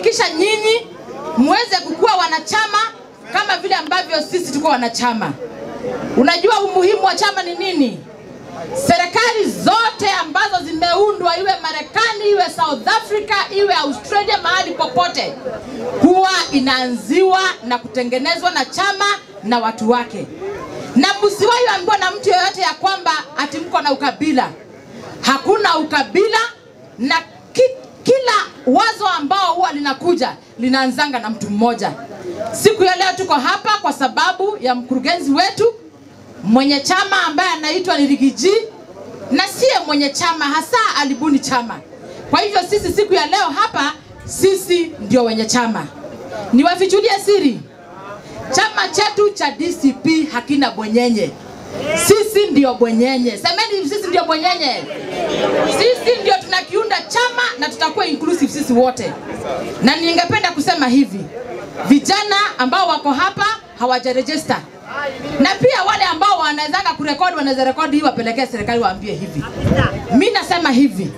kuhakikisha nyinyi muweze kukua wanachama kama vile ambavyo sisi tuko wanachama. Unajua umuhimu wa chama ni nini? Serikali zote ambazo zimeundwa, iwe Marekani, iwe South Africa, iwe Australia, mahali popote, huwa inaanziwa na kutengenezwa na chama na watu wake. Na msiwahi ambiwa na mtu yoyote ya kwamba ati mko na ukabila. Hakuna ukabila, na kila wazo ambao huwa linakuja linaanzanga na mtu mmoja. Siku ya leo tuko hapa kwa sababu ya mkurugenzi wetu mwenye chama ambaye anaitwa ni Rigiji, na siye mwenye chama, hasa alibuni chama. Kwa hivyo sisi siku ya leo hapa, sisi ndio wenye chama. Niwafichulie siri, chama chetu cha DCP hakina bwenyenye. Sisi ndio bwenyenye. Semeni sisi ndio bwenyenye. Sisi ndio tunakiunda chama na tutakuwa inclusive sisi wote. Na ningependa kusema hivi, vijana ambao wako hapa hawajaregister. Na pia wale ambao wanawezanga kurekodi, wanaweza rekodi hii wapelekee serikali waambie hivi. Mimi nasema hivi,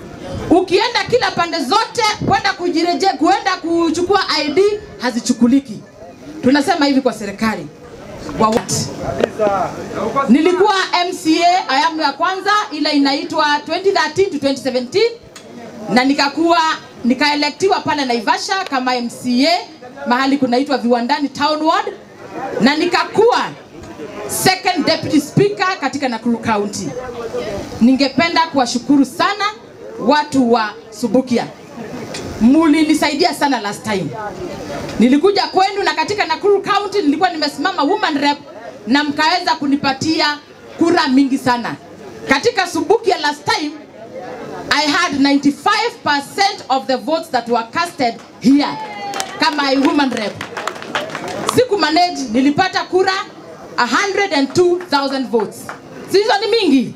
ukienda kila pande zote kwenda kuchukua ID hazichukuliki. Tunasema hivi kwa serikali. Nilikuwa MCA ayamu ya kwanza ile inaitwa 2013 to 2017, na nikaelektiwa pale Naivasha kama MCA mahali kunaitwa Viwandani Town Ward, na nikakuwa second deputy speaker katika Nakuru County. Ningependa kuwashukuru sana watu wa Subukia. Mulinisaidia sana last time. Nilikuja kwenu na katika Nakuru County nilikuwa nimesimama woman rep na mkaweza kunipatia kura mingi sana. Katika Subukia last time I had 95% of the votes that were casted here kama woman rep. Siku manage nilipata kura 102,000 votes. Hizo ni mingi.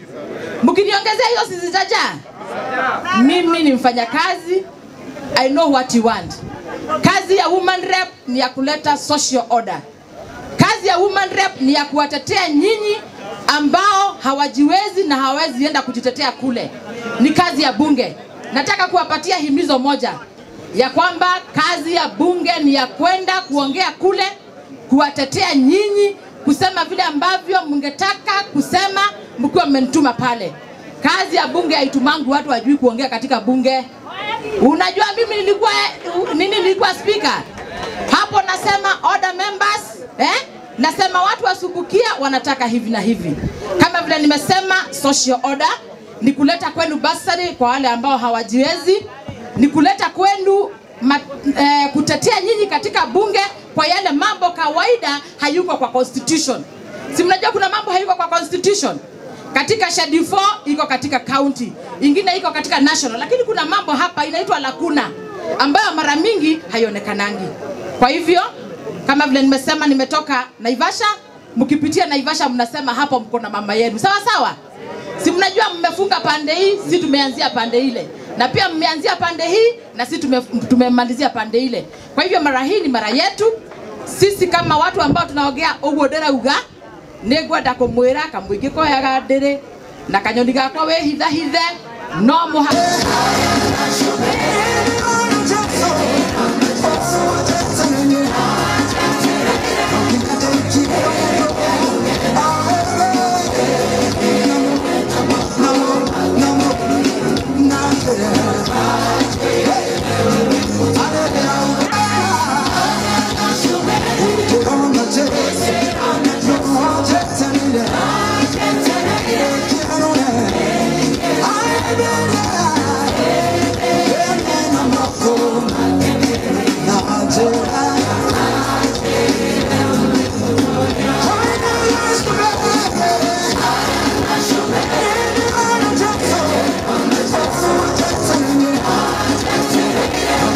Mkiniongezea hiyo sizitaja. Mimi ni mfanyakazi. I know what you want. Kazi ya woman rep ni ya kuleta social order. Kazi ya woman rep ni ya kuwatetea nyinyi ambao hawajiwezi na hawezi enda kujitetea kule. Ni kazi ya bunge. Nataka kuwapatia himizo moja ya kwamba kazi ya bunge ni ya kwenda kuongea kule, kuwatetea nyinyi, kusema vile ambavyo mngetaka kusema mkiwa mmenituma pale. Kazi ya bunge haitumangu watu wajui kuongea katika bunge. Unajua mimi nilikuwa speaker. Hapo nasema order members, nasema watu wa Subukia wanataka hivi na hivi. Kama vile nimesema social order ni kuleta kwenu bursary kwa wale ambao hawajiwezi, ni kuleta kwenu kutetea nyinyi katika bunge kwa yale mambo kawaida hayuko kwa constitution. Si mnajua kuna mambo hayuko kwa constitution? Katika schedule 4 iko katika county, ingine iko katika national, lakini kuna mambo hapa inaitwa lakuna ambayo mara mingi haionekanangi. Kwa hivyo kama vile nimesema nimetoka Naivasha, mkipitia Naivasha mnasema hapo mko na mama yenu. Sawa sawa? Si mnajua mmefunga pande hii, si tumeanzia pande ile. Na pia mmeanzia pande hii na si tumemalizia pande ile. Kwa hivyo mara hii ni mara yetu. Sisi kama watu ambao tunaongea ugodera uga, negwenda kumwira kamwingi ko yaga ndire na kanyoni gakwa we hitha hithe no muha I